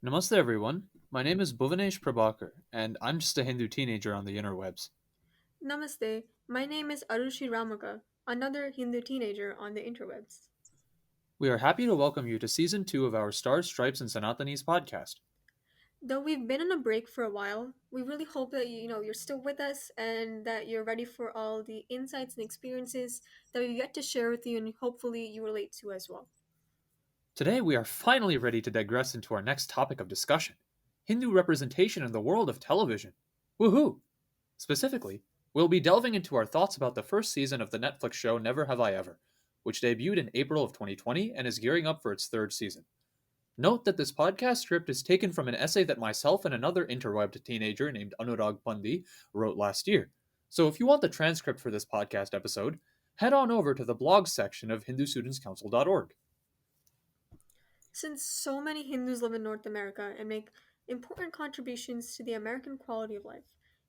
Namaste everyone. My name is Bhuvanesh and I'm just a Hindu teenager on the interwebs. Namaste, my name is Arushi Ramaka, another Hindu teenager on the interwebs. We are happy to welcome you to Season 2 of our Stars, Stripes, and Sanatanis podcast. Though we've been on a break for a while, we really hope that you're still with us and that you're ready for all the insights and experiences that we've yet to share with you and hopefully you relate to as well. Today we are finally ready to digress into our next topic of discussion Hindu representation in the world of television. Woohoo! Specifically, we'll be delving into our thoughts about the first season of the Netflix show Never Have I Ever, which debuted in April of 2020 and is gearing up for its third season. Note that this podcast script is taken from an essay that myself and another interwebbed teenager named Anurag Pandi wrote last year. So if you want the transcript for this podcast episode, head on over to the blog section of hindustudentscouncil.org. Since so many Hindus live in North America and make important contributions to the American quality of life,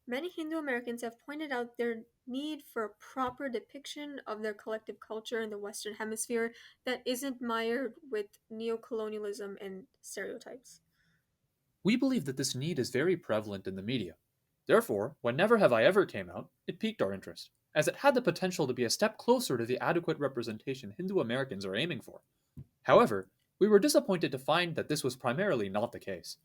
many Hindu Americans have pointed out their need for a proper depiction of their collective culture in the Western Hemisphere that isn't mired with neocolonialism and stereotypes. We believe that this need is very prevalent in the media. Therefore, when Never Have I Ever came out, it piqued our interest, as it had the potential to be a step closer to the adequate representation Hindu Americans are aiming for. However, we were disappointed to find that this was primarily not the case.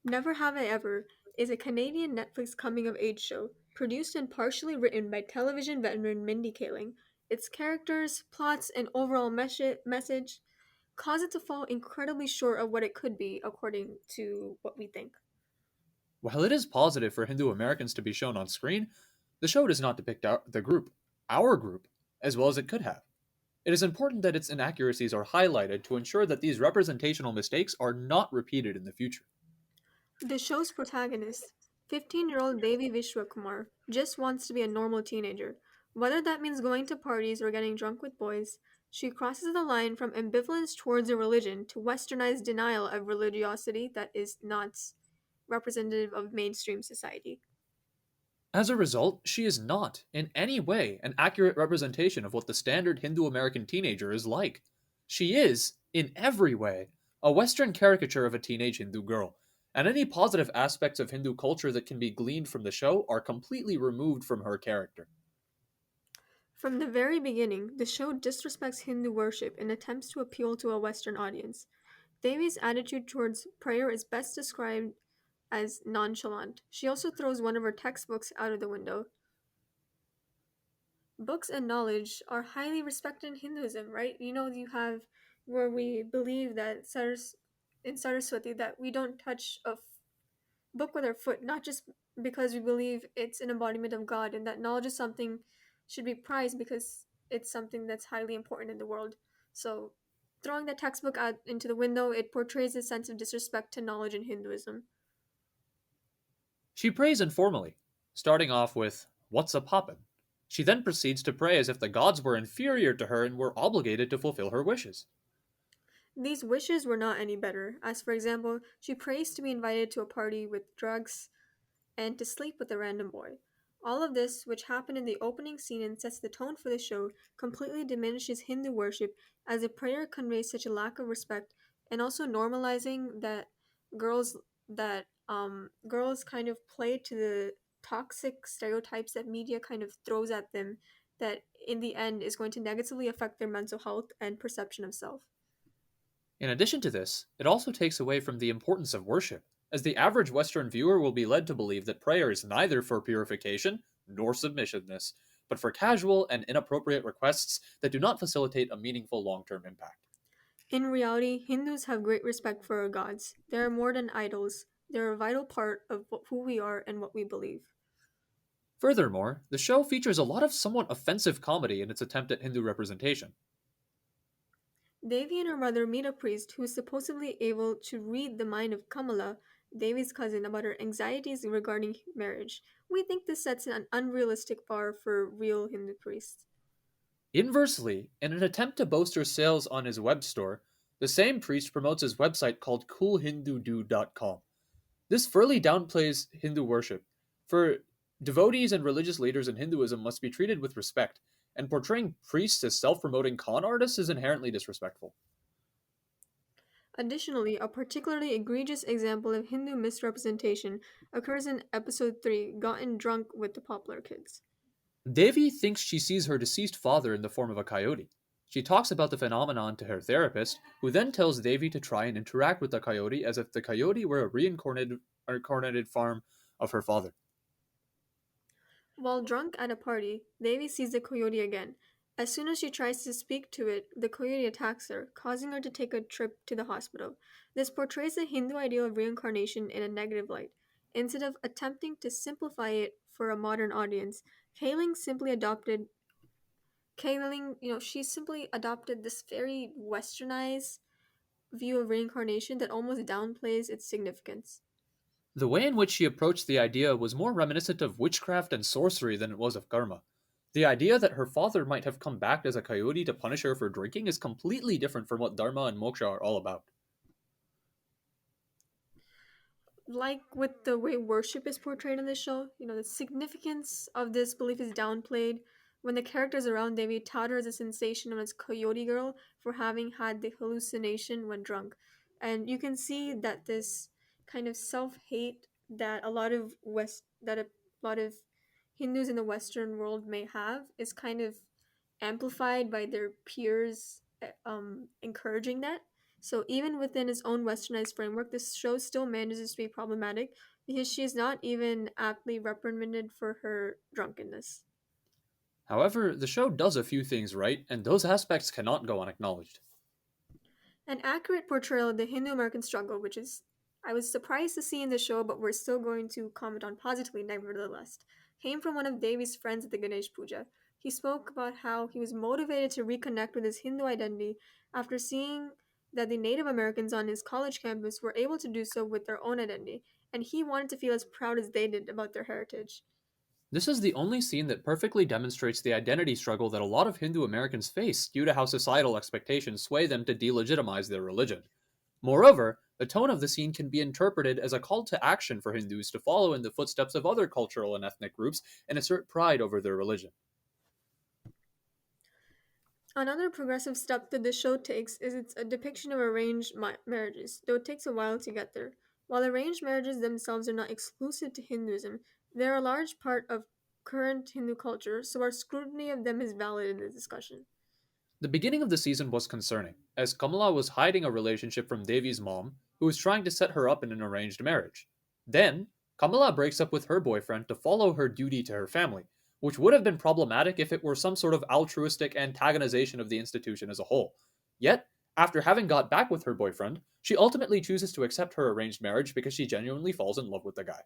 Never Have I Ever is a Canadian Netflix coming of age show produced and partially written by television veteran Mindy Kaling. Its characters, plots, and overall message cause it to fall incredibly short of what it could be, according to what we think. While it is positive for Hindu Americans to be shown on screen, the show does not depict our group, as well as it could have. It is important that its inaccuracies are highlighted to ensure that these representational mistakes are not repeated in the future. The show's protagonist, 15-year-old Devi Vishwakumar, just wants to be a normal teenager. Whether that means going to parties or getting drunk with boys, she crosses the line from ambivalence towards a religion to westernized denial of religiosity that is not representative of mainstream society. As a result, she is not, in any way, an accurate representation of what the standard Hindu American teenager is like. She is, in every way, a Western caricature of a teenage Hindu girl, and any positive aspects of Hindu culture that can be gleaned from the show are completely removed from her character. From the very beginning, the show disrespects Hindu worship and attempts to appeal to a Western audience. Devi's attitude towards prayer is best described as nonchalant. She also throws one of her textbooks out of the window. Books and knowledge are highly respected in Hinduism, right? You have where we believe that in Saraswati that we don't touch a book with our foot, not just because we believe it's an embodiment of God and that knowledge is something should be prized because it's something that's highly important in the world. So throwing that textbook out into the window, it portrays a sense of disrespect to knowledge in Hinduism. She prays informally, starting off with, "What's a poppin'?" She then proceeds to pray as if the gods were inferior to her and were obligated to fulfill her wishes. These wishes were not any better, as for example, she prays to be invited to a party with drugs and to sleep with a random boy. All of this, which happened in the opening scene and sets the tone for the show, completely diminishes Hindu worship as the prayer conveys such a lack of respect and also normalizing that girls girls kind of play to the toxic stereotypes that media kind of throws at them that in the end is going to negatively affect their mental health and perception of self. In addition to this, it also takes away from the importance of worship, as the average Western viewer will be led to believe that prayer is neither for purification nor submissiveness, but for casual and inappropriate requests that do not facilitate a meaningful long term impact. In reality, Hindus have great respect for our gods. They are more than idols. They're a vital part of who we are and what we believe. Furthermore, the show features a lot of somewhat offensive comedy in its attempt at Hindu representation. Devi and her mother meet a priest who is supposedly able to read the mind of Kamala Devi's cousin about her anxieties regarding marriage. We think this sets an unrealistic bar for real Hindu priests. Inversely, in an attempt to bolster sales on his web store, the same priest promotes his website called coolhindudude.com. This further downplays Hindu worship, for devotees and religious leaders in Hinduism must be treated with respect, and portraying priests as self promoting con artists is inherently disrespectful. Additionally, a particularly egregious example of Hindu misrepresentation occurs in episode 3, Gotten Drunk with the Popular Kids. Devi thinks she sees her deceased father in the form of a coyote. She talks about the phenomenon to her therapist, who then tells Devi to try and interact with the coyote as if the coyote were a reincarnated form of her father. While drunk at a party, Devi sees the coyote again. As soon as she tries to speak to it, the coyote attacks her, causing her to take a trip to the hospital. This portrays the Hindu ideal of reincarnation in a negative light. Instead of attempting to simplify it for a modern audience, Kaling simply adopted she simply adopted this very westernized view of reincarnation that almost downplays its significance. The way in which she approached the idea was more reminiscent of witchcraft and sorcery than it was of karma. The idea that her father might have come back as a coyote to punish her for drinking is completely different from what Dharma and Moksha are all about. Like with the way worship is portrayed in this show, the significance of this belief is downplayed when the characters around Devi tout her as a sensationalist coyote girl for having had the hallucination when drunk. And you can see that this kind of self-hate that a lot of Hindus in the Western world may have is kind of amplified by their peers encouraging that. So even within its own westernized framework, this show still manages to be problematic because she is not even aptly reprimanded for her drunkenness. However, the show does a few things right, and those aspects cannot go unacknowledged. An accurate portrayal of the Hindu American struggle, which is I was surprised to see in the show, but we're still going to comment on positively nevertheless, came from one of Devi's friends at the Ganesh Puja. He spoke about how he was motivated to reconnect with his Hindu identity after seeing that the Native Americans on his college campus were able to do so with their own identity, and he wanted to feel as proud as they did about their heritage. This is the only scene that perfectly demonstrates the identity struggle that a lot of Hindu Americans face due to how societal expectations sway them to delegitimize their religion. Moreover, the tone of the scene can be interpreted as a call to action for Hindus to follow in the footsteps of other cultural and ethnic groups and assert pride over their religion. Another progressive step that the show takes is its a depiction of arranged marriages, though it takes a while to get there. While arranged marriages themselves are not exclusive to Hinduism, they are a large part of current Hindu culture, so our scrutiny of them is valid in this discussion. The beginning of the season was concerning, as Kamala was hiding a relationship from Devi's mom, who was trying to set her up in an arranged marriage. Then, Kamala breaks up with her boyfriend to follow her duty to her family, which would have been problematic if it were some sort of altruistic antagonization of the institution as a whole. Yet, after having got back with her boyfriend, she ultimately chooses to accept her arranged marriage because she genuinely falls in love with the guy.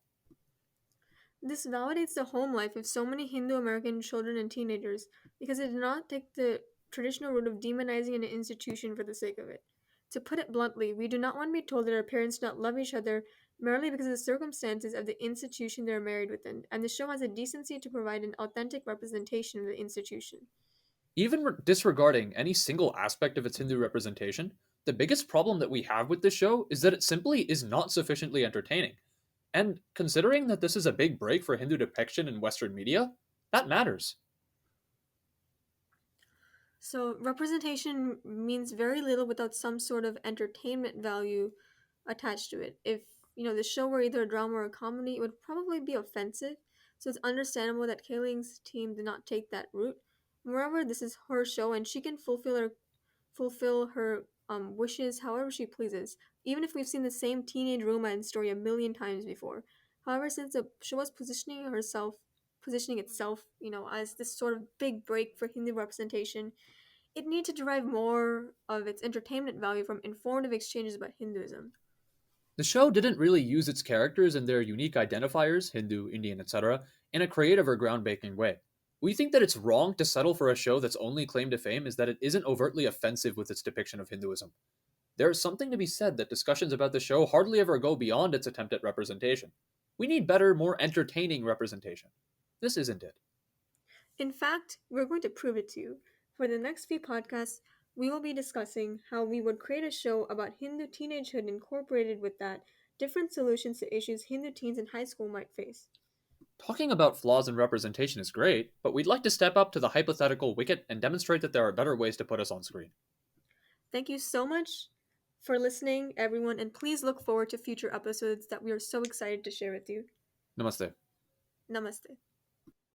This validates the home life of so many Hindu American children and teenagers because it did not take the traditional route of demonizing an institution for the sake of it. To put it bluntly, we do not want to be told that our parents do not love each other merely because of the circumstances of the institution they are married within, and the show has a decency to provide an authentic representation of the institution. Even disregarding any single aspect of its Hindu representation, the biggest problem that we have with this show is that it simply is not sufficiently entertaining. And considering that this is a big break for Hindu depiction in Western media, that matters. So, representation means very little without some sort of entertainment value attached to it. If, the show were either a drama or a comedy, it would probably be offensive. So, it's understandable that Kayling's team did not take that route. Moreover, this is her show and she can fulfill her wishes however she pleases, even if we've seen the same teenage romance story a million times before. However, since the show was positioning itself, as this sort of big break for Hindu representation, it needs to derive more of its entertainment value from informative exchanges about Hinduism. The show didn't really use its characters and their unique identifiers, Hindu, Indian, etc., in a creative or groundbreaking way. We think that it's wrong to settle for a show that's only claim to fame is that it isn't overtly offensive with its depiction of Hinduism. There is something to be said that discussions about the show hardly ever go beyond its attempt at representation. We need better, more entertaining representation. This isn't it. In fact, we're going to prove it to you. For the next few podcasts, we will be discussing how we would create a show about Hindu teenagehood incorporated with that, different solutions to issues Hindu teens in high school might face. Talking about flaws in representation is great, but we'd like to step up to the hypothetical wicket and demonstrate that there are better ways to put us on screen. Thank you so much for listening, everyone, and please look forward to future episodes that we are so excited to share with you. Namaste. Namaste.